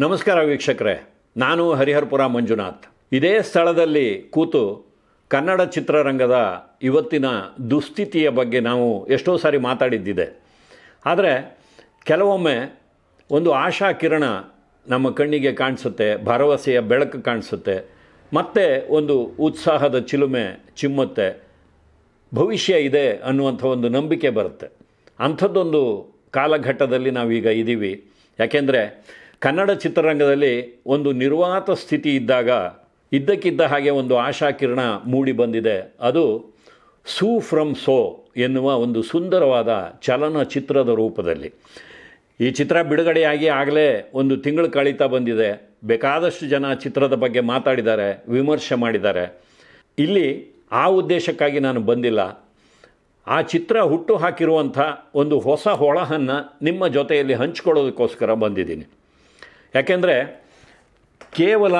ನಮಸ್ಕಾರ ವೀಕ್ಷಕರೇ, ನಾನು ಹರಿಹರಪುರ ಮಂಜುನಾಥ್. ಇದೇ ಸ್ಥಳದಲ್ಲಿ ಕೂತು ಕನ್ನಡ ಚಿತ್ರರಂಗದ ಇವತ್ತಿನ ದುಸ್ಥಿತಿಯ ಬಗ್ಗೆ ನಾವು ಎಷ್ಟೋ ಸಾರಿ ಮಾತಾಡಿದ್ದಿದೆ. ಆದರೆ ಕೆಲವೊಮ್ಮೆ ಒಂದು ಆಶಾ ಕಿರಣ ನಮ್ಮ ಕಣ್ಣಿಗೆ ಕಾಣಿಸುತ್ತೆ, ಭರವಸೆಯ ಬೆಳಕು ಕಾಣಿಸುತ್ತೆ, ಮತ್ತೆ ಒಂದು ಉತ್ಸಾಹದ ಚಿಲುಮೆ ಚಿಮ್ಮುತ್ತೆ, ಭವಿಷ್ಯ ಇದೆ ಅನ್ನುವಂಥ ಒಂದು ನಂಬಿಕೆ ಬರುತ್ತೆ. ಅಂಥದ್ದೊಂದು ಕಾಲಘಟ್ಟದಲ್ಲಿ ನಾವೀಗ ಇದ್ದೀವಿ. ಯಾಕೆಂದರೆ ಕನ್ನಡ ಚಿತ್ರರಂಗದಲ್ಲಿ ಒಂದು ನಿರ್ವಾತ ಸ್ಥಿತಿ ಇದ್ದಾಗ ಇದ್ದಕ್ಕಿದ್ದ ಹಾಗೆ ಒಂದು ಆಶಾಕಿರಣ ಮೂಡಿ ಬಂದಿದೆ. ಅದು ಸೂ ಫ್ರಮ್ ಸೋ ಎನ್ನುವ ಒಂದು ಸುಂದರವಾದ ಚಲನಚಿತ್ರದ ರೂಪದಲ್ಲಿ. ಈ ಚಿತ್ರ ಬಿಡುಗಡೆಯಾಗಿ ಆಗಲೇ ಒಂದು ತಿಂಗಳು ಕಳೀತಾ ಬಂದಿದೆ. ಬೇಕಾದಷ್ಟು ಜನ ಚಿತ್ರದ ಬಗ್ಗೆ ಮಾತಾಡಿದ್ದಾರೆ, ವಿಮರ್ಶೆ ಮಾಡಿದ್ದಾರೆ. ಇಲ್ಲಿ ಆ ಉದ್ದೇಶಕ್ಕಾಗಿ ನಾನು ಬಂದಿಲ್ಲ. ಆ ಚಿತ್ರ ಹುಟ್ಟು ಹಾಕಿರುವಂಥ ಒಂದು ಹೊಸ ಹೊಳಹನ್ನು ನಿಮ್ಮ ಜೊತೆಯಲ್ಲಿ ಹಂಚಿಕೊಳ್ಳೋದಕ್ಕೋಸ್ಕರ ಬಂದಿದ್ದೀನಿ. ಯಾಕೆಂದರೆ ಕೇವಲ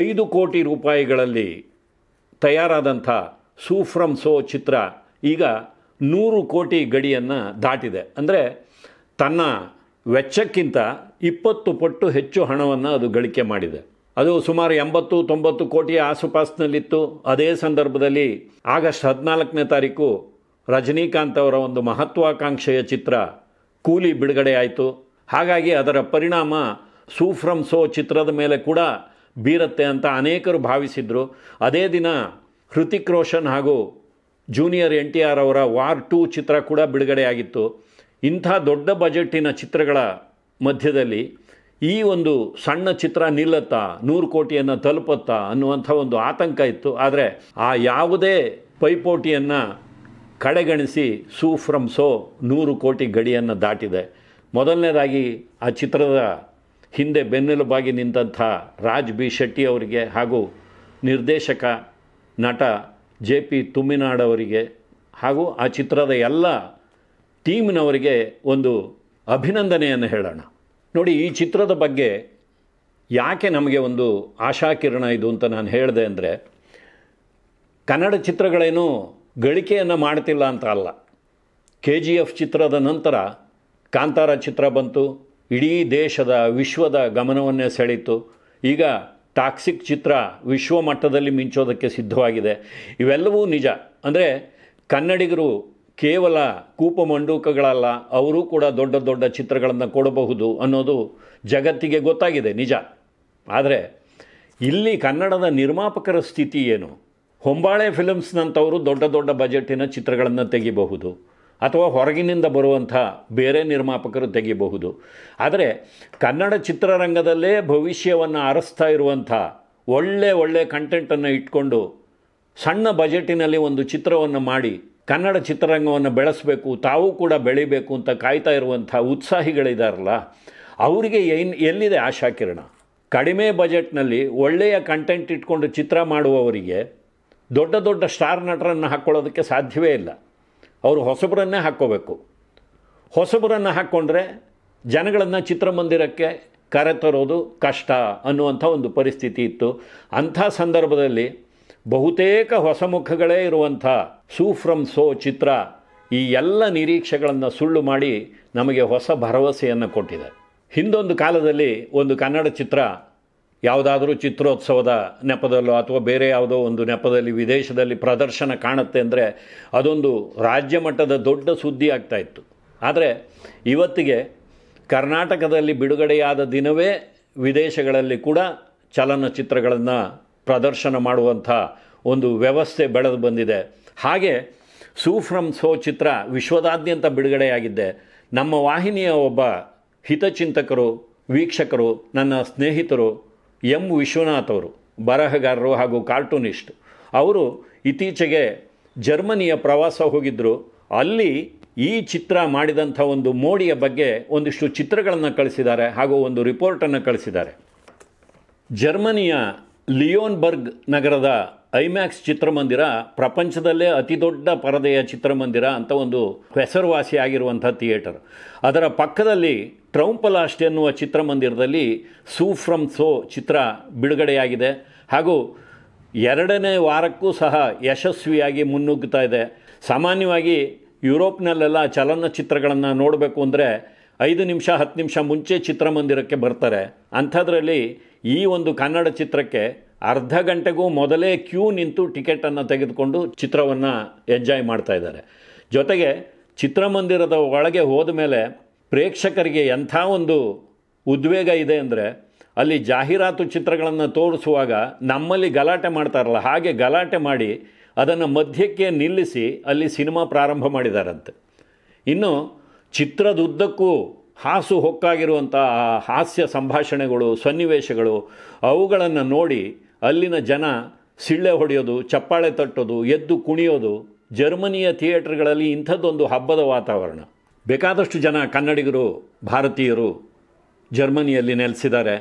5 ಕೋಟಿ ರೂಪಾಯಿಗಳಲ್ಲಿ ತಯಾರಾದಂಥ ಸೂ ಫ್ರಮ್ ಸೋ ಚಿತ್ರ ಈಗ 100 ಕೋಟಿ ಗಡಿಯನ್ನು ದಾಟಿದೆ. ಅಂದರೆ ತನ್ನ ವೆಚ್ಚಕ್ಕಿಂತ 20 ಪಟ್ಟು ಹೆಚ್ಚು ಹಣವನ್ನು ಅದು ಗಳಿಕೆ ಮಾಡಿದೆ. ಅದು ಸುಮಾರು 80-90 ಕೋಟಿಯ ಆಸುಪಾಸಿನಲ್ಲಿತ್ತು. ಅದೇ ಸಂದರ್ಭದಲ್ಲಿ ಆಗಸ್ಟ್ 14ನೇ ತಾರೀಕು ರಜನಿಕಾಂತ್ ಅವರ ಒಂದು ಮಹತ್ವಾಕಾಂಕ್ಷೆಯ ಚಿತ್ರ ಕೂಲಿ ಬಿಡುಗಡೆ ಆಯಿತು. ಹಾಗಾಗಿ ಅದರ ಪರಿಣಾಮ ಸೂ ಫ್ರಮ್ ಸೋ ಚಿತ್ರದ ಮೇಲೆ ಕೂಡ ಬೀರುತ್ತೆ ಅಂತ ಅನೇಕರು ಭಾವಿಸಿದರು. ಅದೇ ದಿನ ಹೃತಿಕ್ ರೋಷನ್ ಹಾಗೂ ಜೂನಿಯರ್ NTR ಅವರ ವಾರ್ 2 ಚಿತ್ರ ಕೂಡ ಬಿಡುಗಡೆಯಾಗಿತ್ತು. ಇಂಥ ದೊಡ್ಡ ಬಜೆಟ್ಟಿನ ಚಿತ್ರಗಳ ಮಧ್ಯದಲ್ಲಿ ಈ ಒಂದು ಸಣ್ಣ ಚಿತ್ರ ನಿಲ್ಲುತ್ತಾ, 100 ಕೋಟಿಯನ್ನು ತಲುಪುತ್ತಾ ಅನ್ನುವಂಥ ಒಂದು ಆತಂಕ ಇತ್ತು. ಆದರೆ ಆ ಯಾವುದೇ ಪೈಪೋಟಿಯನ್ನು ಕಡೆಗಣಿಸಿ ಸೂ ಫ್ರಮ್ ಸೋ 100 ಕೋಟಿ ಗಡಿಯನ್ನು ದಾಟಿದೆ. ಮೊದಲನೇದಾಗಿ ಆ ಚಿತ್ರದ ಹಿಂದೆ ಬೆನ್ನೆಲುಬಾಗಿ ನಿಂತಹ ರಾಜ್ ಬಿ ಶೆಟ್ಟಿ ಅವರಿಗೆ ಹಾಗೂ ನಿರ್ದೇಶಕ ನಟ JP ತುಮ್ಮಿನಾಡ್ ಅವರಿಗೆ ಹಾಗೂ ಆ ಚಿತ್ರದ ಎಲ್ಲ ಟೀಮಿನವರಿಗೆ ಒಂದು ಅಭಿನಂದನೆಯನ್ನು ಹೇಳೋಣ. ನೋಡಿ, ಈ ಚಿತ್ರದ ಬಗ್ಗೆ ಯಾಕೆ ನಮಗೆ ಒಂದು ಆಶಾಕಿರಣ ಇದು ಅಂತ ನಾನು ಹೇಳಿದೆ ಅಂದರೆ, ಕನ್ನಡ ಚಿತ್ರಗಳೇನು ಗಳಿಕೆಯನ್ನು ಮಾಡ್ತಿಲ್ಲ ಅಂತ ಅಲ್ಲ. KGF ಚಿತ್ರದ ನಂತರ ಕಾಂತಾರ ಚಿತ್ರ ಬಂತು, ಇಡೀ ದೇಶದ ವಿಶ್ವದ ಗಮನವನ್ನೇ ಸೆಳೀತು. ಈಗ ಟಾಕ್ಸಿಕ್ ಚಿತ್ರ ವಿಶ್ವ ಮಟ್ಟದಲ್ಲಿ ಮಿಂಚೋದಕ್ಕೆ ಸಿದ್ಧವಾಗಿದೆ. ಇವೆಲ್ಲವೂ ನಿಜ. ಅಂದರೆ ಕನ್ನಡಿಗರು ಕೇವಲ ಕೂಪಮಂಡೂಕಗಳಲ್ಲ, ಅವರೂ ಕೂಡ ದೊಡ್ಡ ದೊಡ್ಡ ಚಿತ್ರಗಳನ್ನು ಕೊಡಬಹುದು ಅನ್ನೋದು ಜಗತ್ತಿಗೆ ಗೊತ್ತಾಗಿದೆ, ನಿಜ. ಆದರೆ ಇಲ್ಲಿ ಕನ್ನಡದ ನಿರ್ಮಾಪಕರ ಸ್ಥಿತಿ ಏನು? ಹೊಂಬಾಳೆ ಫಿಲಮ್ಸ್ನಂಥವರು ದೊಡ್ಡ ದೊಡ್ಡ ಬಜೆಟಿನ ಚಿತ್ರಗಳನ್ನು ತೆಗಿಬಹುದು, ಅಥವಾ ಹೊರಗಿನಿಂದ ಬರುವಂಥ ಬೇರೆ ನಿರ್ಮಾಪಕರು ತೆಗಿಬಹುದು. ಆದರೆ ಕನ್ನಡ ಚಿತ್ರರಂಗದಲ್ಲೇ ಭವಿಷ್ಯವನ್ನು ಅರಸ್ತಾ ಇರುವಂಥ ಒಳ್ಳೆ ಕಂಟೆಂಟನ್ನು ಇಟ್ಕೊಂಡು ಸಣ್ಣ ಬಜೆಟಿನಲ್ಲಿ ಒಂದು ಚಿತ್ರವನ್ನು ಮಾಡಿ ಕನ್ನಡ ಚಿತ್ರರಂಗವನ್ನು ಬೆಳೆಸಬೇಕು, ತಾವೂ ಕೂಡ ಬೆಳಿಬೇಕು ಅಂತ ಕಾಯ್ತಾ ಇರುವಂಥ ಉತ್ಸಾಹಿಗಳಿದಾರಲ್ಲ, ಅವರಿಗೆ ಎಲ್ಲಿದೆ ಆಶಾಕಿರಣ? ಕಡಿಮೆ ಬಜೆಟ್ನಲ್ಲಿ ಒಳ್ಳೆಯ ಕಂಟೆಂಟ್ ಇಟ್ಕೊಂಡು ಚಿತ್ರ ಮಾಡುವವರಿಗೆ ದೊಡ್ಡ ದೊಡ್ಡ ಸ್ಟಾರ್ ನಟರನ್ನು ಹಾಕ್ಕೊಳ್ಳೋದಕ್ಕೆ ಸಾಧ್ಯವೇ ಇಲ್ಲ. ಅವರು ಹೊಸಬರನ್ನೇ ಹಾಕ್ಕೋಬೇಕು. ಹೊಸಬರನ್ನು ಹಾಕ್ಕೊಂಡ್ರೆ ಜನಗಳನ್ನು ಚಿತ್ರಮಂದಿರಕ್ಕೆ ಕರೆತರೋದು ಕಷ್ಟ ಅನ್ನುವಂಥ ಒಂದು ಪರಿಸ್ಥಿತಿ ಇತ್ತು. ಅಂಥ ಸಂದರ್ಭದಲ್ಲಿ ಬಹುತೇಕ ಹೊಸ ಮುಖಗಳೇ ಇರುವಂಥ ಸೂ ಫ್ರಮ್ ಸೋ ಚಿತ್ರ ಈ ಎಲ್ಲ ನಿರೀಕ್ಷೆಗಳನ್ನು ಸುಳ್ಳು ಮಾಡಿ ನಮಗೆ ಹೊಸ ಭರವಸೆಯನ್ನು ಕೊಟ್ಟಿದೆ. ಹಿಂದೊಂದು ಕಾಲದಲ್ಲಿ ಒಂದು ಕನ್ನಡ ಚಿತ್ರ ಯಾವುದಾದ್ರೂ ಚಿತ್ರೋತ್ಸವದ ನೆಪದಲ್ಲೋ ಅಥವಾ ಬೇರೆ ಯಾವುದೋ ಒಂದು ನೆಪದಲ್ಲಿ ವಿದೇಶದಲ್ಲಿ ಪ್ರದರ್ಶನ ಕಾಣುತ್ತೆ ಅಂದರೆ ಅದೊಂದು ರಾಜ್ಯ ಮಟ್ಟದ ದೊಡ್ಡ ಸುದ್ದಿ ಆಗ್ತಾಯಿತ್ತು. ಆದರೆ ಇವತ್ತಿಗೆ ಕರ್ನಾಟಕದಲ್ಲಿ ಬಿಡುಗಡೆಯಾದ ದಿನವೇ ವಿದೇಶಗಳಲ್ಲಿ ಕೂಡ ಚಲನಚಿತ್ರಗಳನ್ನು ಪ್ರದರ್ಶನ ಮಾಡುವಂಥ ಒಂದು ವ್ಯವಸ್ಥೆ ಬೆಳೆದು ಬಂದಿದೆ. ಹಾಗೆ ಸೂ ಫ್ರಮ್ ಸೋ ಚಿತ್ರ ವಿಶ್ವದಾದ್ಯಂತ ಬಿಡುಗಡೆಯಾಗಿದ್ದೆ. ನಮ್ಮ ವಾಹಿನಿಯ ಒಬ್ಬ ಹಿತಚಿಂತಕರು, ವೀಕ್ಷಕರು, ನನ್ನ ಸ್ನೇಹಿತರು M. ವಿಶ್ವನಾಥ್ ಅವರು, ಬರಹಗಾರರು ಹಾಗೂ ಕಾರ್ಟೂನಿಸ್ಟ್, ಅವರು ಇತ್ತೀಚೆಗೆ ಜರ್ಮನಿಯ ಪ್ರವಾಸ ಹೋಗಿದ್ದರು. ಅಲ್ಲಿ ಈ ಚಿತ್ರ ಮಾಡಿದಂಥ ಒಂದು ಮೋಡಿಯ ಬಗ್ಗೆ ಒಂದಿಷ್ಟು ಚಿತ್ರಗಳನ್ನು ಕಳಿಸಿದ್ದಾರೆ ಹಾಗೂ ಒಂದು ರಿಪೋರ್ಟನ್ನು ಕಳಿಸಿದ್ದಾರೆ. ಜರ್ಮನಿಯ ಲಿಯೋನ್ಬರ್ಗ್ ನಗರದ ಐಮ್ಯಾಕ್ಸ್ ಚಿತ್ರಮಂದಿರ ಪ್ರಪಂಚದಲ್ಲೇ ಅತಿ ದೊಡ್ಡ ಪರದೆಯ ಚಿತ್ರಮಂದಿರ ಅಂತ ಒಂದು ಹೆಸರುವಾಸಿಯಾಗಿರುವಂಥ ಥಿಯೇಟರ್. ಅದರ ಪಕ್ಕದಲ್ಲಿ ಟ್ರೌಂಪಲಾಸ್ಟ್ ಎನ್ನುವ ಚಿತ್ರಮಂದಿರದಲ್ಲಿ ಸೂ ಫ್ರಮ್ ಸೋ ಚಿತ್ರ ಬಿಡುಗಡೆಯಾಗಿದೆ ಹಾಗೂ 2ನೇ ವಾರಕ್ಕೂ ಸಹ ಯಶಸ್ವಿಯಾಗಿ ಮುನ್ನುಗ್ಗುತ್ತಾ ಇದೆ. ಸಾಮಾನ್ಯವಾಗಿ ಯುರೋಪ್ನಲ್ಲೆಲ್ಲ ಚಲನಚಿತ್ರಗಳನ್ನು ನೋಡಬೇಕು ಅಂದರೆ 5 ನಿಮಿಷ 10 ನಿಮಿಷ ಮುಂಚೆ ಚಿತ್ರಮಂದಿರಕ್ಕೆ ಬರ್ತಾರೆ. ಅಂಥದ್ರಲ್ಲಿ ಈ ಒಂದು ಕನ್ನಡ ಚಿತ್ರಕ್ಕೆ ಅರ್ಧ ಗಂಟೆಗೂ ಮೊದಲೇ ಕ್ಯೂ ನಿಂತು ಟಿಕೆಟನ್ನು ತೆಗೆದುಕೊಂಡು ಚಿತ್ರವನ್ನು ಎಂಜಾಯ್ ಮಾಡ್ತಾ ಇದ್ದಾರೆ. ಜೊತೆಗೆ ಚಿತ್ರಮಂದಿರದ ಒಳಗೆ ಹೋದ ಮೇಲೆ ಪ್ರೇಕ್ಷಕರಿಗೆ ಎಂಥ ಒಂದು ಉದ್ವೇಗ ಇದೆ ಅಂದರೆ, ಅಲ್ಲಿ ಜಾಹೀರಾತು ಚಿತ್ರಗಳನ್ನು ತೋರಿಸುವಾಗ ನಮ್ಮಲ್ಲಿ ಗಲಾಟೆ ಮಾಡ್ತಾರಲ್ಲ, ಹಾಗೆ ಗಲಾಟೆ ಮಾಡಿ ಅದನ್ನು ಮಧ್ಯಕ್ಕೆ ನಿಲ್ಲಿಸಿ ಅಲ್ಲಿ ಸಿನಿಮಾ ಪ್ರಾರಂಭ ಮಾಡಿದಾರಂತೆ. ಇನ್ನು ಚಿತ್ರದುದ್ದಕ್ಕೂ ಹಾಸು ಹೊಕ್ಕಾಗಿರುವಂಥ ಹಾಸ್ಯ ಸಂಭಾಷಣೆಗಳು, ಸನ್ನಿವೇಶಗಳು, ಅವುಗಳನ್ನು ನೋಡಿ ಅಲ್ಲಿನ ಜನ ಸಿಳ್ಳೆ ಹೊಡೆಯೋದು, ಚಪ್ಪಾಳೆ ತಟ್ಟೋದು, ಎದ್ದು ಕುಣಿಯೋದು. ಜರ್ಮನಿಯ ಥಿಯೇಟರ್ಗಳಲ್ಲಿ ಇಂಥದ್ದೊಂದು ಹಬ್ಬದ ವಾತಾವರಣ. ಬೇಕಾದಷ್ಟು ಜನ ಕನ್ನಡಿಗರು, ಭಾರತೀಯರು ಜರ್ಮನಿಯಲ್ಲಿ ನೆಲೆಸಿದ್ದಾರೆ.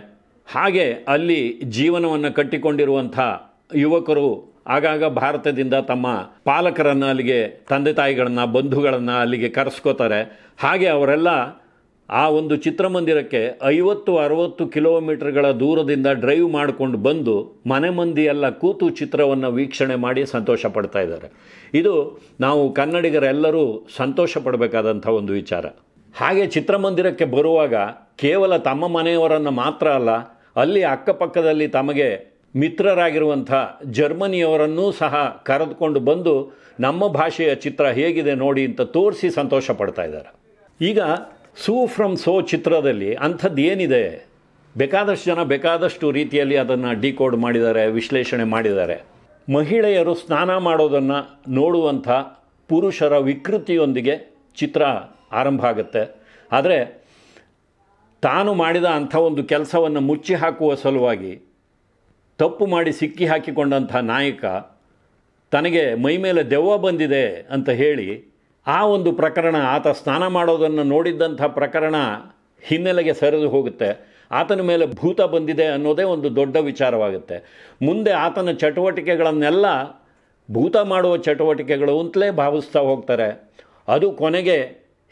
ಹಾಗೆ ಅಲ್ಲಿ ಜೀವನವನ್ನು ಕಟ್ಟಿಕೊಂಡಿರುವಂಥ ಯುವಕರು ಆಗಾಗ ಭಾರತದಿಂದ ತಮ್ಮ ಪಾಲಕರನ್ನು ಅಲ್ಲಿಗೆ, ತಂದೆ ತಾಯಿಗಳನ್ನು, ಬಂಧುಗಳನ್ನು ಅಲ್ಲಿಗೆ ಕರೆಸ್ಕೋತಾರೆ. ಹಾಗೆ ಅವರೆಲ್ಲ ಆ ಒಂದು ಚಿತ್ರಮಂದಿರಕ್ಕೆ 50-60 ಕಿಲೋಮೀಟರ್ಗಳ ದೂರದಿಂದ ಡ್ರೈವ್ ಮಾಡಿಕೊಂಡು ಬಂದು ಮನೆ ಮಂದಿಯೆಲ್ಲ ಕೂತು ಚಿತ್ರವನ್ನು ವೀಕ್ಷಣೆ ಮಾಡಿ ಸಂತೋಷ ಪಡ್ತಾ ಇದ್ದಾರೆ. ಇದು ನಾವು ಕನ್ನಡಿಗರೆಲ್ಲರೂ ಸಂತೋಷ ಪಡಬೇಕಾದಂಥ ಒಂದು ವಿಚಾರ. ಹಾಗೆ ಚಿತ್ರಮಂದಿರಕ್ಕೆ ಬರುವಾಗ ಕೇವಲ ತಮ್ಮ ಮನೆಯವರನ್ನು ಮಾತ್ರ ಅಲ್ಲ, ಅಲ್ಲಿ ಅಕ್ಕಪಕ್ಕದಲ್ಲಿ ತಮಗೆ ಮಿತ್ರರಾಗಿರುವಂಥ ಜರ್ಮನಿಯವರನ್ನೂ ಸಹ ಕರೆದುಕೊಂಡು ಬಂದು ನಮ್ಮ ಭಾಷೆಯ ಚಿತ್ರ ಹೇಗಿದೆ ನೋಡಿ ಅಂತ ತೋರಿಸಿ ಸಂತೋಷ ಪಡ್ತಾ ಇದ್ದಾರೆ. ಈಗ ಸೂ ಫ್ರಮ್ ಸೋ ಚಿತ್ರದಲ್ಲಿ ಅಂಥದ್ದು ಏನಿದೆ, ಬೇಕಾದಷ್ಟು ಜನ ಬೇಕಾದಷ್ಟು ರೀತಿಯಲ್ಲಿ ಅದನ್ನು ಡಿಕೋಡ್ ಮಾಡಿದ್ದಾರೆ, ವಿಶ್ಲೇಷಣೆ ಮಾಡಿದ್ದಾರೆ. ಮಹಿಳೆಯರು ಸ್ನಾನ ಮಾಡೋದನ್ನು ನೋಡುವಂಥ ಪುರುಷರ ವಿಕೃತಿಯೊಂದಿಗೆ ಚಿತ್ರ ಆರಂಭ ಆಗುತ್ತೆ. ಆದರೆ ತಾನು ಮಾಡಿದ ಅಂಥ ಒಂದು ಕೆಲಸವನ್ನು ಮುಚ್ಚಿ ಹಾಕುವ ಸಲುವಾಗಿ ತಪ್ಪು ಮಾಡಿ ಸಿಕ್ಕಿ ಹಾಕಿಕೊಂಡಂಥ ನಾಯಕ ತನಗೆ ಮೈಮೇಲೆ ದೆವ್ವ ಬಂದಿದೆ ಅಂತ ಹೇಳಿ ಆ ಒಂದು ಪ್ರಕರಣ, ಆತ ಸ್ನಾನ ಮಾಡೋದನ್ನು ನೋಡಿದ್ದಂಥ ಪ್ರಕರಣ ಹಿನ್ನೆಲೆಗೆ ಸರಿದು ಹೋಗುತ್ತೆ. ಆತನ ಮೇಲೆ ಭೂತ ಬಂದಿದೆ ಅನ್ನೋದೇ ಒಂದು ದೊಡ್ಡ ವಿಚಾರವಾಗುತ್ತೆ. ಮುಂದೆ ಆತನ ಚಟುವಟಿಕೆಗಳನ್ನೆಲ್ಲ ಭೂತ ಮಾಡುವ ಚಟುವಟಿಕೆಗಳು ಅಂತಲೇ ಭಾವಿಸ್ತಾ ಹೋಗ್ತಾರೆ. ಅದು ಕೊನೆಗೆ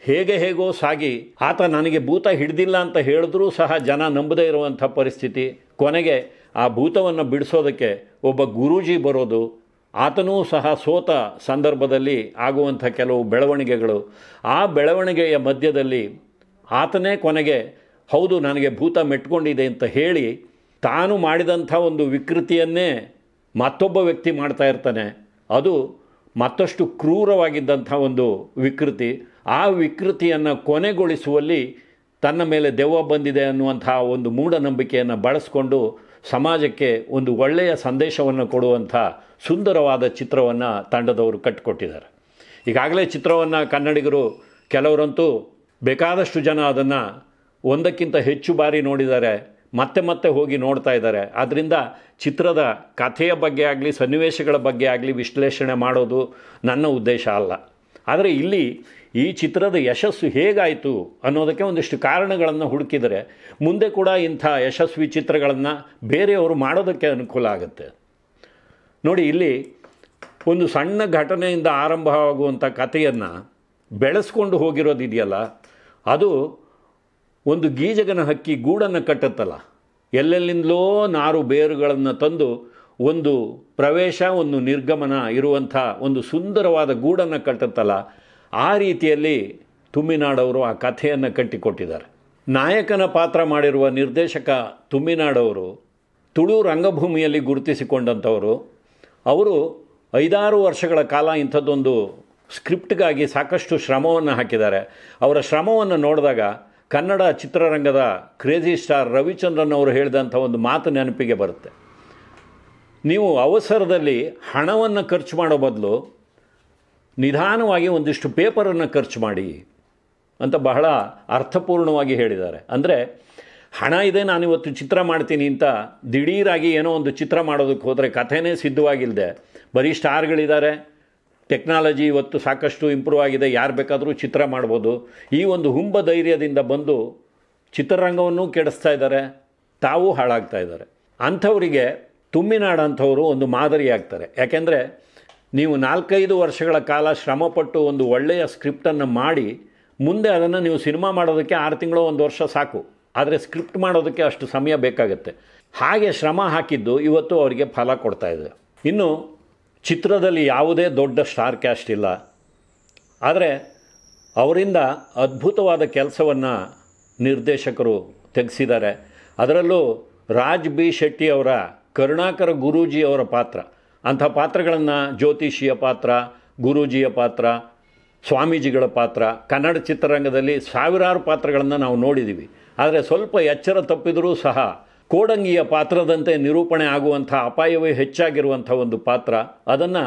ಹೇಗೋ ಸಾಗಿ ಆತ ನನಗೆ ಭೂತ ಹಿಡ್ದಿಲ್ಲ ಅಂತ ಹೇಳಿದ್ರೂ ಸಹ ಜನ ನಂಬದೇ ಇರುವಂಥ ಪರಿಸ್ಥಿತಿ. ಕೊನೆಗೆ ಆ ಭೂತವನ್ನು ಬಿಡಿಸೋದಕ್ಕೆ ಒಬ್ಬ ಗುರೂಜಿ ಬರೋದು, ಆತನೂ ಸಹ ಸೋತ ಸಂದರ್ಭದಲ್ಲಿ ಆಗುವಂಥ ಕೆಲವು ಬೆಳವಣಿಗೆಗಳು. ಆ ಬೆಳವಣಿಗೆಯ ಮಧ್ಯದಲ್ಲಿ ಆತನೇ ಕೊನೆಗೆ ಹೌದು ನನಗೆ ಭೂತ ಮೆಟ್ಕೊಂಡಿದೆ ಅಂತ ಹೇಳಿ ತಾನು ಮಾಡಿದಂಥ ಒಂದು ವಿಕೃತಿಯನ್ನೇ ಮತ್ತೊಬ್ಬ ವ್ಯಕ್ತಿ ಮಾಡ್ತಾ ಇರ್ತಾನೆ. ಅದು ಮತ್ತಷ್ಟು ಕ್ರೂರವಾಗಿದ್ದಂಥ ಒಂದು ವಿಕೃತಿ. ಆ ವಿಕೃತಿಯನ್ನು ಕೊನೆಗೊಳಿಸುವಲ್ಲಿ ತನ್ನ ಮೇಲೆ ದೆವ್ವ ಬಂದಿದೆ ಅನ್ನುವಂಥ ಒಂದು ಮೂಢನಂಬಿಕೆಯನ್ನು ಬಳಸ್ಕೊಂಡು ಸಮಾಜಕ್ಕೆ ಒಂದು ಒಳ್ಳೆಯ ಸಂದೇಶವನ್ನು ಕೊಡುವಂಥ ಸುಂದರವಾದ ಚಿತ್ರವನ್ನು ತಂಡದವರು ಕಟ್ಟಿಕೊಟ್ಟಿದ್ದಾರೆ. ಈಗಾಗಲೇ ಚಿತ್ರವನ್ನು ಕನ್ನಡಿಗರು ಕೆಲವರಂತೂ ಬೇಕಾದಷ್ಟು ಜನ ಅದನ್ನು ಒಂದಕ್ಕಿಂತ ಹೆಚ್ಚು ಬಾರಿ ನೋಡಿದ್ದಾರೆ, ಮತ್ತೆ ಹೋಗಿ ನೋಡ್ತಾ ಇದ್ದಾರೆ. ಆದ್ದರಿಂದ ಚಿತ್ರದ ಕಥೆಯ ಬಗ್ಗೆ ಆಗಲಿ, ಸನ್ನಿವೇಶಗಳ ಬಗ್ಗೆ ಆಗಲಿ ವಿಶ್ಲೇಷಣೆ ಮಾಡೋದು ನನ್ನ ಉದ್ದೇಶ ಅಲ್ಲ. ಆದರೆ ಇಲ್ಲಿ ಈ ಚಿತ್ರದ ಯಶಸ್ಸು ಹೇಗಾಯಿತು ಅನ್ನೋದಕ್ಕೆ ಒಂದಿಷ್ಟು ಕಾರಣಗಳನ್ನು ಹುಡುಕಿದರೆ ಮುಂದೆ ಕೂಡ ಇಂಥ ಯಶಸ್ವಿ ಚಿತ್ರಗಳನ್ನು ಬೇರೆಯವರು ಮಾಡೋದಕ್ಕೆ ಅನುಕೂಲ ಆಗುತ್ತೆ. ನೋಡಿ, ಇಲ್ಲಿ ಒಂದು ಸಣ್ಣ ಘಟನೆಯಿಂದ ಆರಂಭವಾಗುವಂಥ ಕಥೆಯನ್ನು ಬೆಳೆಸ್ಕೊಂಡು ಹೋಗಿರೋದಿದೆಯಲ್ಲ, ಅದು ಒಂದು ಗೀಜಗನ ಹಕ್ಕಿ ಗೂಡನ್ನು ಕಟ್ಟುತ್ತಲ್ಲ, ಎಲ್ಲೆಲ್ಲಿಂದಲೋ ನಾರು ಬೇರುಗಳನ್ನು ತಂದು ಒಂದು ಪ್ರವೇಶ, ಒಂದು ನಿರ್ಗಮನ ಇರುವಂಥ ಒಂದು ಸುಂದರವಾದ ಗೂಡನ್ನು ಕಟ್ಟುತ್ತಲ್ಲ, ಆ ರೀತಿಯಲ್ಲಿ ತುಮ್ಮಿನಾಡವರು ಆ ಕಥೆಯನ್ನು ಕಟ್ಟಿಕೊಟ್ಟಿದ್ದಾರೆ. ನಾಯಕನ ಪಾತ್ರ ಮಾಡಿರುವ ನಿರ್ದೇಶಕ ತುಮ್ಮಿನಾಡವರು ತುಳು ರಂಗಭೂಮಿಯಲ್ಲಿ ಗುರುತಿಸಿಕೊಂಡಂಥವರು. ಅವರು 5-6 ವರ್ಷಗಳ ಕಾಲ ಇಂಥದ್ದೊಂದು ಸ್ಕ್ರಿಪ್ಟ್ಗಾಗಿ ಸಾಕಷ್ಟು ಶ್ರಮವನ್ನು ಹಾಕಿದ್ದಾರೆ. ಅವರ ಶ್ರಮವನ್ನು ನೋಡಿದಾಗ ಕನ್ನಡ ಚಿತ್ರರಂಗದ ಕ್ರೇಜಿ ಸ್ಟಾರ್ ರವಿಚಂದ್ರನ್ ಅವರು ಹೇಳಿದಂಥ ಒಂದು ಮಾತು ನೆನಪಿಗೆ ಬರುತ್ತೆ. ನೀವು ಅವಸರದಲ್ಲಿ ಹಣವನ್ನು ಖರ್ಚು ಮಾಡೋ ಬದಲು ನಿಧಾನವಾಗಿ ಒಂದಿಷ್ಟು ಪೇಪರನ್ನು ಖರ್ಚು ಮಾಡಿ ಅಂತ ಬಹಳ ಅರ್ಥಪೂರ್ಣವಾಗಿ ಹೇಳಿದ್ದಾರೆ. ಅಂದರೆ ಹಣ ಇದೆ, ನಾನಿವತ್ತು ಚಿತ್ರ ಮಾಡ್ತೀನಿ ಅಂತ ದಿಢೀರಾಗಿ ಏನೋ ಒಂದು ಚಿತ್ರ ಮಾಡೋದಕ್ಕೆ ಹೋದರೆ ಕಥೆನೇ ಸಿದ್ಧವಾಗಿಲ್ಲದೆ, ಬರೀ ಸ್ಟಾರ್ಗಳಿದ್ದಾರೆ, ಟೆಕ್ನಾಲಜಿ ಇವತ್ತು ಸಾಕಷ್ಟು ಇಂಪ್ರೂವ್ ಆಗಿದೆ, ಯಾರು ಬೇಕಾದರೂ ಚಿತ್ರ ಮಾಡ್ಬೋದು, ಈ ಒಂದು ಹುಂಬ ಧೈರ್ಯದಿಂದ ಬಂದು ಚಿತ್ರರಂಗವನ್ನು ಕೆಡಿಸ್ತಾ ಇದ್ದಾರೆ, ತಾವೂ ಹಾಳಾಗ್ತಾ ಇದ್ದಾರೆ. ಅಂಥವರಿಗೆ ತುಮ್ಮಿನಾಡು ಅಂಥವರು ಒಂದು ಮಾದರಿ ಆಗ್ತಾರೆ. ಯಾಕೆಂದರೆ ನೀವು 4-5 ವರ್ಷಗಳ ಕಾಲ ಶ್ರಮಪಟ್ಟು ಒಂದು ಒಳ್ಳೆಯ ಸ್ಕ್ರಿಪ್ಟನ್ನು ಮಾಡಿ ಮುಂದೆ ಅದನ್ನು ನೀವು ಸಿನಿಮಾ ಮಾಡೋದಕ್ಕೆ 6 ತಿಂಗಳು 1 ವರ್ಷ ಸಾಕು. ಆದರೆ ಸ್ಕ್ರಿಪ್ಟ್ ಮಾಡೋದಕ್ಕೆ ಅಷ್ಟು ಸಮಯ ಬೇಕಾಗುತ್ತೆ. ಹಾಗೆ ಶ್ರಮ ಹಾಕಿದ್ದು ಇವತ್ತು ಅವರಿಗೆ ಫಲ ಕೊಡ್ತಾ ಇದೆ. ಇನ್ನು ಚಿತ್ರದಲ್ಲಿ ಯಾವುದೇ ದೊಡ್ಡ ಸ್ಟಾರ್ ಕ್ಯಾಸ್ಟ್ ಇಲ್ಲ, ಆದರೆ ಅವರಿಂದ ಅದ್ಭುತವಾದ ಕೆಲಸವನ್ನು ನಿರ್ದೇಶಕರು ತೆಗೆಸಿದ್ದಾರೆ. ಅದರಲ್ಲೂ ರಾಜ್ ಬಿ ಶೆಟ್ಟಿ ಅವರ ಕರುಣಾಕರ ಗುರೂಜಿಯವರ ಪಾತ್ರ, ಅಂಥ ಪಾತ್ರಗಳನ್ನು, ಜ್ಯೋತಿಷಿಯ ಪಾತ್ರ, ಗುರೂಜಿಯ ಪಾತ್ರ, ಸ್ವಾಮೀಜಿಗಳ ಪಾತ್ರ, ಕನ್ನಡ ಚಿತ್ರರಂಗದಲ್ಲಿ ಸಾವಿರಾರು ಪಾತ್ರಗಳನ್ನು ನಾವು ನೋಡಿದ್ದೀವಿ. ಆದರೆ ಸ್ವಲ್ಪ ಎಚ್ಚರ ತಪ್ಪಿದರೂ ಸಹ ಕೋಡಂಗಿಯ ಪಾತ್ರದಂತೆ ನಿರೂಪಣೆ ಆಗುವಂಥ ಅಪಾಯವೇ ಹೆಚ್ಚಾಗಿರುವಂಥ ಒಂದು ಪಾತ್ರ, ಅದನ್ನು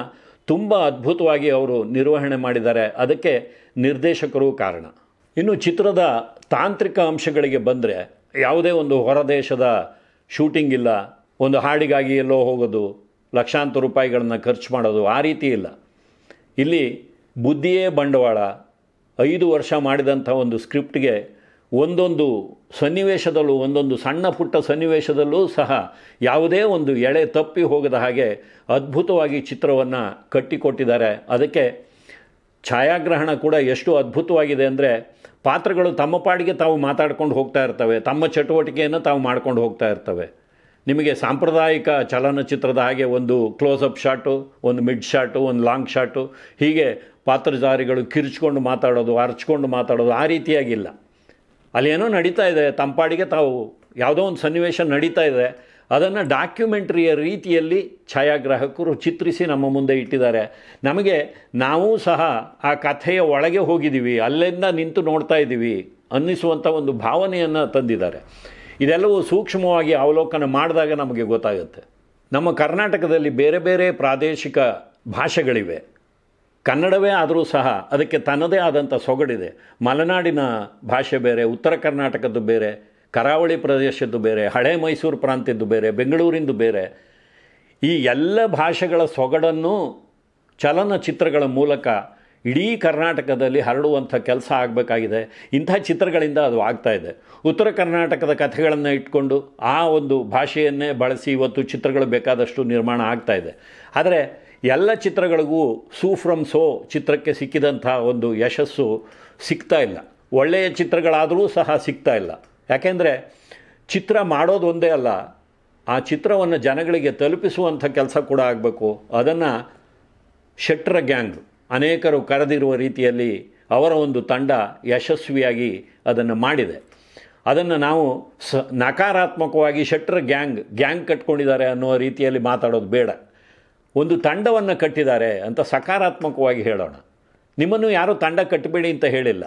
ತುಂಬ ಅದ್ಭುತವಾಗಿ ಅವರು ನಿರ್ವಹಣೆ ಮಾಡಿದ್ದಾರೆ. ಅದಕ್ಕೆ ನಿರ್ದೇಶಕರು ಕಾರಣ. ಇನ್ನು ಚಿತ್ರದ ತಾಂತ್ರಿಕ ಅಂಶಗಳಿಗೆ ಬಂದರೆ, ಯಾವುದೇ ಒಂದು ಹೊರದೇಶದ ಶೂಟಿಂಗ್ ಇಲ್ಲ, ಒಂದು ಹಾಡಿಗಾಗಿ ಎಲ್ಲೋ ಹೋಗೋದು, ಲಕ್ಷಾಂತರ ರೂಪಾಯಿಗಳನ್ನು ಖರ್ಚು ಮಾಡೋದು, ಆ ರೀತಿ ಇಲ್ಲ. ಇಲ್ಲಿ ಬುದ್ಧಿಯೇ ಬಂಡವಾಳ. 5 ವರ್ಷ ಮಾಡಿದಂಥ ಒಂದು ಸ್ಕ್ರಿಪ್ಟ್ಗೆ ಒಂದೊಂದು ಸನ್ನಿವೇಶದಲ್ಲೂ, ಒಂದೊಂದು ಸಣ್ಣ ಪುಟ್ಟ ಸನ್ನಿವೇಶದಲ್ಲೂ ಸಹ ಯಾವುದೇ ಒಂದು ಎಳೆ ತಪ್ಪಿ ಹೋಗದ ಹಾಗೆ ಅದ್ಭುತವಾಗಿ ಚಿತ್ರವನ್ನು ಕಟ್ಟಿಕೊಟ್ಟಿದ್ದಾರೆ. ಅದಕ್ಕೆ ಛಾಯಾಗ್ರಹಣ ಕೂಡ ಎಷ್ಟು ಅದ್ಭುತವಾಗಿದೆ ಅಂದರೆ, ಪಾತ್ರಗಳು ತಮ್ಮ ಪಾಡಿಗೆ ತಾವು ಮಾತಾಡ್ಕೊಂಡು ಹೋಗ್ತಾ ಇರ್ತವೆ, ತಮ್ಮ ಚಟುವಟಿಕೆಯನ್ನು ತಾವು ಮಾಡ್ಕೊಂಡು ಹೋಗ್ತಾ ಇರ್ತವೆ. ನಿಮಗೆ ಸಾಂಪ್ರದಾಯಿಕ ಚಲನಚಿತ್ರದ ಹಾಗೆ ಒಂದು ಕ್ಲೋಸಪ್ ಶಾಟು, ಒಂದು ಮಿಡ್ ಶಾಟು, ಒಂದು ಲಾಂಗ್ ಶಾಟು, ಹೀಗೆ ಪಾತ್ರಧಾರಿಗಳು ಕಿರ್ಚ್ಕೊಂಡು ಮಾತಾಡೋದು, ಅರ್ಚ್ಕೊಂಡು ಮಾತಾಡೋದು, ಆ ರೀತಿಯಾಗಿಲ್ಲ. ಅಲ್ಲಿ ಏನೋ ನಡೀತಾ ಇದೆ, ತಮ್ಮ ಪಾಡಿಗೆ ತಾವು ಯಾವುದೋ ಒಂದು ಸನ್ನಿವೇಶ ನಡೀತಾ ಇದೆ, ಅದನ್ನು ಡಾಕ್ಯುಮೆಂಟ್ರಿಯ ರೀತಿಯಲ್ಲಿ ಛಾಯಾಗ್ರಾಹಕರು ಚಿತ್ರಿಸಿ ನಮ್ಮ ಮುಂದೆ ಇಟ್ಟಿದ್ದಾರೆ. ನಮಗೆ ನಾವೂ ಸಹ ಆ ಕಥೆಯ ಒಳಗೆ ಹೋಗಿದ್ದೀವಿ, ಅಲ್ಲಿಂದ ನಿಂತು ನೋಡ್ತಾ ಇದ್ದೀವಿ ಅನ್ನಿಸುವಂಥ ಒಂದು ಭಾವನೆಯನ್ನು ತಂದಿದ್ದಾರೆ. ಇದೆಲ್ಲವೂ ಸೂಕ್ಷ್ಮವಾಗಿ ಅವಲೋಕನ ಮಾಡಿದಾಗ ನಮಗೆ ಗೊತ್ತಾಗುತ್ತೆ. ನಮ್ಮ ಕರ್ನಾಟಕದಲ್ಲಿ ಬೇರೆ ಬೇರೆ ಪ್ರಾದೇಶಿಕ ಭಾಷೆಗಳಿವೆ. ಕನ್ನಡವೇ ಆದರೂ ಸಹ ಅದಕ್ಕೆ ತನ್ನದೇ ಆದಂಥ ಸೊಗಡಿದೆ. ಮಲೆನಾಡಿನ ಭಾಷೆ ಬೇರೆ, ಉತ್ತರ ಕರ್ನಾಟಕದ್ದು ಬೇರೆ, ಕರಾವಳಿ ಪ್ರದೇಶದ್ದು ಬೇರೆ, ಹಳೆ ಮೈಸೂರು ಪ್ರಾಂತ್ಯದ್ದು ಬೇರೆ, ಬೆಂಗಳೂರಿಂದು ಬೇರೆ. ಈ ಎಲ್ಲ ಭಾಷೆಗಳ ಸೊಗಡನ್ನು ಚಲನಚಿತ್ರಗಳ ಮೂಲಕ ಇಡೀ ಕರ್ನಾಟಕದಲ್ಲಿ ಹರಡುವಂಥ ಕೆಲಸ ಆಗಬೇಕಾಗಿದೆ. ಇಂಥ ಚಿತ್ರಗಳಿಂದ ಅದು ಆಗ್ತಾಯಿದೆ. ಉತ್ತರ ಕರ್ನಾಟಕದ ಕಥೆಗಳನ್ನು ಇಟ್ಕೊಂಡು ಆ ಒಂದು ಭಾಷೆಯನ್ನೇ ಬಳಸಿ ಇವತ್ತು ಚಿತ್ರಗಳು ಬೇಕಾದಷ್ಟು ನಿರ್ಮಾಣ ಆಗ್ತಾಯಿದೆ. ಆದರೆ ಎಲ್ಲ ಚಿತ್ರಗಳಿಗೂ ಸೂ ಫ್ರಮ್ ಸೋ ಚಿತ್ರಕ್ಕೆ ಸಿಕ್ಕಿದಂಥ ಒಂದು ಯಶಸ್ಸು ಸಿಗ್ತಾ ಇಲ್ಲ. ಒಳ್ಳೆಯ ಚಿತ್ರಗಳಾದರೂ ಸಹ ಸಿಗ್ತಾ ಇಲ್ಲ. ಯಾಕೆಂದರೆ ಚಿತ್ರ ಮಾಡೋದು ಒಂದೇ ಅಲ್ಲ, ಆ ಚಿತ್ರವನ್ನು ಜನಗಳಿಗೆ ತಲುಪಿಸುವಂಥ ಕೆಲಸ ಕೂಡ ಆಗಬೇಕು. ಅದನ್ನು ಶೆಟ್ಟರ ಗ್ಯಾಂಗ್ ಅನೇಕರು ಕರೆದಿರುವ ರೀತಿಯಲ್ಲಿ ಅವರ ಒಂದು ತಂಡ ಯಶಸ್ವಿಯಾಗಿ ಅದನ್ನು ಮಾಡಿದೆ. ಅದನ್ನು ನಾವು ನಕಾರಾತ್ಮಕವಾಗಿ ಶೆಟ್ಟರ ಗ್ಯಾಂಗ್ ಕಟ್ಕೊಂಡಿದ್ದಾರೆ ಅನ್ನೋ ರೀತಿಯಲ್ಲಿ ಮಾತಾಡೋದು ಬೇಡ. ಒಂದು ತಂಡವನ್ನು ಕಟ್ಟಿದ್ದಾರೆ ಅಂತ ಸಕಾರಾತ್ಮಕವಾಗಿ ಹೇಳೋಣ. ನಿಮ್ಮನ್ನು ಯಾರೂ ತಂಡ ಕಟ್ಟಬೇಡಿ ಅಂತ ಹೇಳಿಲ್ಲ.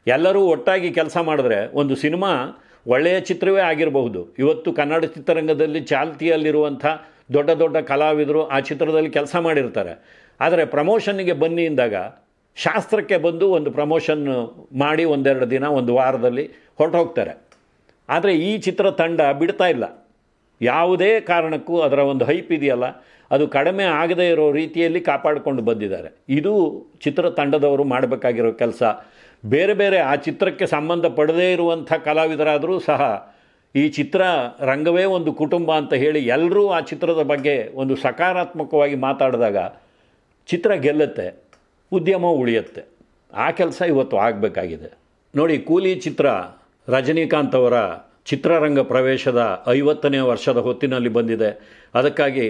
ಎಲ್ಲರೂ ಒಟ್ಟಾಗಿ ಕೆಲಸ ಮಾಡಿದ್ರೆ ಒಂದು ಸಿನಿಮಾ ಒಳ್ಳೆಯ ಚಿತ್ರವೇ ಆಗಿರಬಹುದು. ಇವತ್ತು ಕನ್ನಡ ಚಿತ್ರರಂಗದಲ್ಲಿ ಚಾಲ್ತಿಯಲ್ಲಿರುವಂಥ ದೊಡ್ಡ ದೊಡ್ಡ ಕಲಾವಿದರು ಆ ಚಿತ್ರದಲ್ಲಿ ಕೆಲಸ ಮಾಡಿರ್ತಾರೆ. ಆದರೆ ಪ್ರಮೋಷನ್ನಿಗೆ ಬನ್ನಿ ಎಂದಾಗ ಶಾಸ್ತ್ರಕ್ಕೆ ಬಂದು ಒಂದು ಪ್ರಮೋಷನ್ ಮಾಡಿ ಒಂದೆರಡು ದಿನ, ಒಂದು ವಾರದಲ್ಲಿ ಹೊರಟೋಗ್ತಾರೆ. ಆದರೆ ಈ ಚಿತ್ರ ತಂಡ ಬಿಡ್ತಾ ಇಲ್ಲ. ಯಾವುದೇ ಕಾರಣಕ್ಕೂ ಅದರ ಒಂದು ಹೈಪ್ ಇದೆಯಲ್ಲ, ಅದು ಕಡಿಮೆ ಆಗದೇ ಇರೋ ರೀತಿಯಲ್ಲಿ ಕಾಪಾಡಿಕೊಂಡು ಬಂದಿದ್ದಾರೆ. ಇದು ಚಿತ್ರತಂಡದವರು ಮಾಡಬೇಕಾಗಿರೋ ಕೆಲಸ. ಬೇರೆ ಬೇರೆ ಆ ಚಿತ್ರಕ್ಕೆ ಸಂಬಂಧ ಪಡದೇ ಇರುವಂಥ ಕಲಾವಿದರಾದರೂ ಸಹ ಈ ಚಿತ್ರ ರಂಗವೇ ಒಂದು ಕುಟುಂಬ ಅಂತ ಹೇಳಿ ಎಲ್ಲರೂ ಆ ಚಿತ್ರದ ಬಗ್ಗೆ ಒಂದು ಸಕಾರಾತ್ಮಕವಾಗಿ ಮಾತಾಡಿದಾಗ ಚಿತ್ರ ಗೆಲ್ಲುತ್ತೆ, ಉದ್ಯಮ ಉಳಿಯುತ್ತೆ. ಆ ಕೆಲಸ ಇವತ್ತು ಆಗಬೇಕಾಗಿದೆ. ನೋಡಿ, ಕೂಲಿ ಚಿತ್ರ ರಜನಿಕಾಂತ್ ಅವರ ಚಿತ್ರರಂಗ ಪ್ರವೇಶದ 50ನೇ ವರ್ಷದ ಹೊತ್ತಿನಲ್ಲಿ ಬಂದಿದೆ. ಅದಕ್ಕಾಗಿ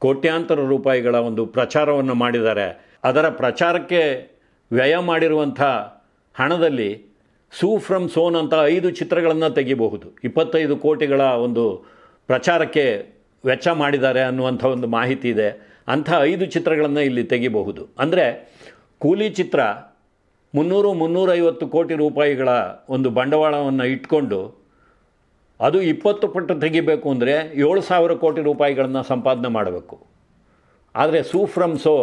ಕೋಟ್ಯಾಂತರ ರೂಪಾಯಿಗಳ ಒಂದು ಪ್ರಚಾರವನ್ನು ಮಾಡಿದ್ದಾರೆ. ಅದರ ಪ್ರಚಾರಕ್ಕೆ ವ್ಯಯ ಮಾಡಿರುವಂಥ ಹಣದಲ್ಲಿ ಸೂ ಫ್ರಮ್ ಸೋನ್ ಅಂತ 5 ಚಿತ್ರಗಳನ್ನು ತೆಗಿಬಹುದು. 25 ಕೋಟಿಗಳ ಒಂದು ಪ್ರಚಾರಕ್ಕೆ ವೆಚ್ಚ ಮಾಡಿದ್ದಾರೆ ಅನ್ನುವಂಥ ಒಂದು ಮಾಹಿತಿ ಇದೆ. ಅಂಥ 5 ಚಿತ್ರಗಳನ್ನು ಇಲ್ಲಿ ತೆಗಿಬಹುದು. ಅಂದರೆ ಕೂಲಿ ಚಿತ್ರ 300-350 ಕೋಟಿ ರೂಪಾಯಿಗಳ ಒಂದು ಬಂಡವಾಳವನ್ನು ಇಟ್ಕೊಂಡು ಅದು 20 ಪಟ್ಟು ತೆಗಿಬೇಕು ಅಂದರೆ 7,000 ಕೋಟಿ ರೂಪಾಯಿಗಳನ್ನು ಸಂಪಾದನೆ ಮಾಡಬೇಕು. ಆದರೆ ಸೂ ಫ್ರಮ್ ಸೋ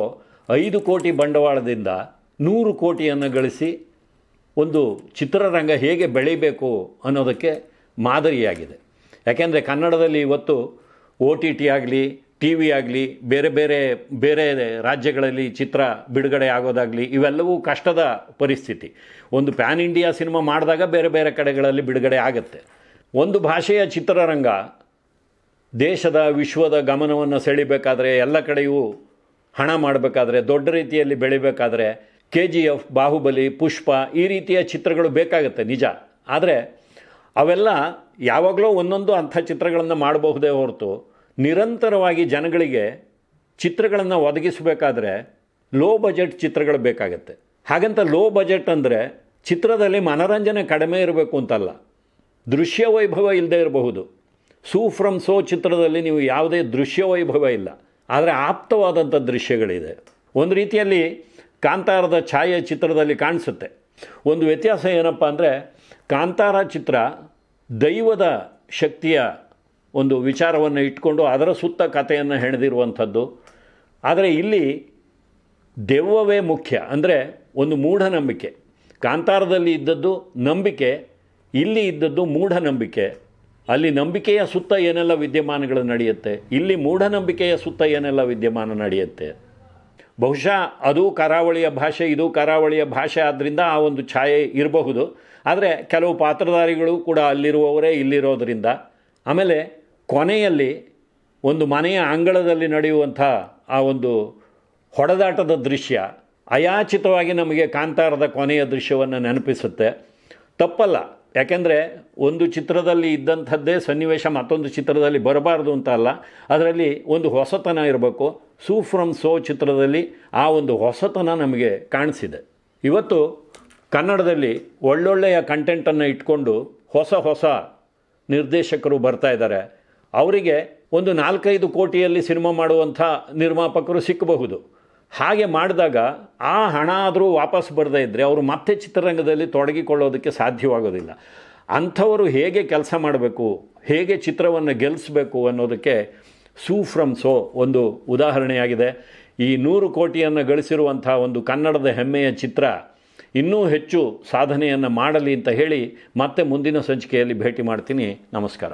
5 ಕೋಟಿ ಬಂಡವಾಳದಿಂದ 100 ಕೋಟಿಯನ್ನು ಗಳಿಸಿ ಒಂದು ಚಿತ್ರರಂಗ ಹೇಗೆ ಬೆಳೀಬೇಕು ಅನ್ನೋದಕ್ಕೆ ಮಾದರಿಯಾಗಿದೆ. ಯಾಕೆಂದರೆ ಕನ್ನಡದಲ್ಲಿ ಇವತ್ತು OTT ಆಗಲಿ, TV ಆಗಲಿ, ಬೇರೆ ರಾಜ್ಯಗಳಲ್ಲಿ ಚಿತ್ರ ಬಿಡುಗಡೆ ಆಗೋದಾಗಲಿ, ಇವೆಲ್ಲವೂ ಕಷ್ಟದ ಪರಿಸ್ಥಿತಿ. ಒಂದು ಪ್ಯಾನ್ ಇಂಡಿಯಾ ಸಿನಿಮಾ ಮಾಡಿದಾಗ ಬೇರೆ ಬೇರೆ ಕಡೆಗಳಲ್ಲಿ ಬಿಡುಗಡೆ ಆಗುತ್ತೆ. ಒಂದು ಭಾಷೆಯ ಚಿತ್ರರಂಗ ದೇಶದ, ವಿಶ್ವದ ಗಮನವನ್ನು ಸೆಳಿಬೇಕಾದ್ರೆ, ಎಲ್ಲ ಕಡೆಯೂ ಹಣ ಮಾಡಬೇಕಾದ್ರೆ, ದೊಡ್ಡ ರೀತಿಯಲ್ಲಿ ಬೆಳಿಬೇಕಾದ್ರೆ KGF, ಬಾಹುಬಲಿ, ಪುಷ್ಪ ಈ ರೀತಿಯ ಚಿತ್ರಗಳು ಬೇಕಾಗುತ್ತೆ ನಿಜ. ಆದರೆ ಅವೆಲ್ಲ ಯಾವಾಗಲೂ ಒಂದೊಂದು ಅಂಥ ಚಿತ್ರಗಳನ್ನು ಮಾಡಬಹುದೇ ಹೊರತು ನಿರಂತರವಾಗಿ ಜನಗಳಿಗೆ ಚಿತ್ರಗಳನ್ನು ಒದಗಿಸಬೇಕಾದ್ರೆ ಲೋ ಬಜೆಟ್ ಚಿತ್ರಗಳು ಬೇಕಾಗುತ್ತೆ. ಹಾಗಂತ ಲೋ ಬಜೆಟ್ ಅಂದರೆ ಚಿತ್ರದಲ್ಲಿ ಮನೋರಂಜನೆ ಕಡಿಮೆ ಇರಬೇಕು ಅಂತಲ್ಲ, ದೃಶ್ಯ ವೈಭವ ಇಲ್ಲದೆ ಇರಬಹುದು. ಸೂ ಫ್ರಮ್ ಸೋ ಚಿತ್ರದಲ್ಲಿ ನೀವು ಯಾವುದೇ ದೃಶ್ಯ ವೈಭವ ಇಲ್ಲ, ಆದರೆ ಆಪ್ತವಾದಂಥ ದೃಶ್ಯಗಳಿದೆ. ಒಂದು ರೀತಿಯಲ್ಲಿ ಕಾಂತಾರದ ಛಾಯೆ ಚಿತ್ರದಲ್ಲಿ ಕಾಣಿಸುತ್ತೆ. ಒಂದು ವ್ಯತ್ಯಾಸ ಏನಪ್ಪ ಅಂದರೆ, ಕಾಂತಾರ ಚಿತ್ರ ದೈವದ ಶಕ್ತಿಯ ಒಂದು ವಿಚಾರವನ್ನು ಇಟ್ಕೊಂಡು ಅದರ ಸುತ್ತ ಕಥೆಯನ್ನು ಹೆಣೆದಿರುವಂಥದ್ದು. ಆದರೆ ಇಲ್ಲಿ ದೆವ್ವವೇ ಮುಖ್ಯ, ಅಂದರೆ ಒಂದು ಮೂಢನಂಬಿಕೆ. ಕಾಂತಾರದಲ್ಲಿ ಇದ್ದದ್ದು ನಂಬಿಕೆ, ಇಲ್ಲಿ ಇದ್ದದ್ದು ಮೂಢನಂಬಿಕೆ. ಅಲ್ಲಿ ನಂಬಿಕೆಯ ಸುತ್ತ ಏನೆಲ್ಲ ವಿದ್ಯಮಾನಗಳು ನಡೆಯುತ್ತೆ, ಇಲ್ಲಿ ಮೂಢನಂಬಿಕೆಯ ಸುತ್ತ ಏನೆಲ್ಲ ವಿದ್ಯಮಾನ ನಡೆಯುತ್ತೆ. ಬಹುಶಃ ಅದು ಕರಾವಳಿಯ ಭಾಷೆ, ಇದು ಕರಾವಳಿಯ ಭಾಷೆ, ಆದ್ದರಿಂದ ಆ ಒಂದು ಛಾಯೆ ಇರಬಹುದು. ಆದರೆ ಕೆಲವು ಪಾತ್ರಧಾರಿಗಳು ಕೂಡ ಅಲ್ಲಿರುವವರೇ ಇಲ್ಲಿರೋದರಿಂದ. ಆಮೇಲೆ ಕೊನೆಯಲ್ಲಿ ಒಂದು ಮನೆಯ ಅಂಗಳದಲ್ಲಿ ನಡೆಯುವಂಥ ಆ ಒಂದು ಹೊಡೆದಾಟದ ದೃಶ್ಯ ಅಯಾಚಿತವಾಗಿ ನಮಗೆ ಕಾಂತಾರದ ಕೊನೆಯ ದೃಶ್ಯವನ್ನು ನೆನಪಿಸುತ್ತೆ. ತಪ್ಪಲ್ಲ, ಯಾಕೆಂದರೆ ಒಂದು ಚಿತ್ರದಲ್ಲಿ ಇದ್ದಂಥದ್ದೇ ಸನ್ನಿವೇಶ ಮತ್ತೊಂದು ಚಿತ್ರದಲ್ಲಿ ಬರಬಾರ್ದು ಅಂತ ಅಲ್ಲ, ಅದರಲ್ಲಿ ಒಂದು ಹೊಸತನ ಇರಬೇಕು. ಸೂ ಫ್ರಮ್ ಸೋ ಚಿತ್ರದಲ್ಲಿ ಆ ಒಂದು ಹೊಸತನ ನಮಗೆ ಕಾಣಿಸಿದೆ. ಇವತ್ತು ಕನ್ನಡದಲ್ಲಿ ಒಳ್ಳೊಳ್ಳೆಯ ಕಂಟೆಂಟನ್ನು ಇಟ್ಕೊಂಡು ಹೊಸ ನಿರ್ದೇಶಕರು ಬರ್ತಾ ಇದ್ದಾರೆ. ಅವರಿಗೆ ಒಂದು 4-5 ಕೋಟಿಯಲ್ಲಿ ಸಿನಿಮಾ ಮಾಡುವಂಥ ನಿರ್ಮಾಪಕರು ಸಿಕ್ಕಬಹುದು. ಹಾಗೆ ಮಾಡಿದಾಗ ಆ ಹಣ ಆದರೂ ವಾಪಸ್ ಬರದೇ ಇದ್ದರೆ ಅವರು ಮತ್ತೆ ಚಿತ್ರರಂಗದಲ್ಲಿ ತೊಡಗಿಕೊಳ್ಳೋದಕ್ಕೆ ಸಾಧ್ಯವಾಗೋದಿಲ್ಲ. ಅಂಥವರು ಹೇಗೆ ಕೆಲಸ ಮಾಡಬೇಕು, ಹೇಗೆ ಚಿತ್ರವನ್ನು ಗೆಲ್ಲಿಸಬೇಕು ಅನ್ನೋದಕ್ಕೆ ಸೂ ಫ್ರಮ್ ಸೋ ಒಂದು ಉದಾಹರಣೆಯಾಗಿದೆ. ಈ 100 ಕೋಟಿಯನ್ನು ಗಳಿಸಿರುವಂಥ ಒಂದು ಕನ್ನಡದ ಹೆಮ್ಮೆಯ ಚಿತ್ರ ಇನ್ನೂ ಹೆಚ್ಚು ಸಾಧನೆಯನ್ನು ಮಾಡಲಿ ಅಂತ ಹೇಳಿ ಮತ್ತೆ ಮುಂದಿನ ಸಂಚಿಕೆಯಲ್ಲಿ ಭೇಟಿ ಮಾಡ್ತೀನಿ. ನಮಸ್ಕಾರ.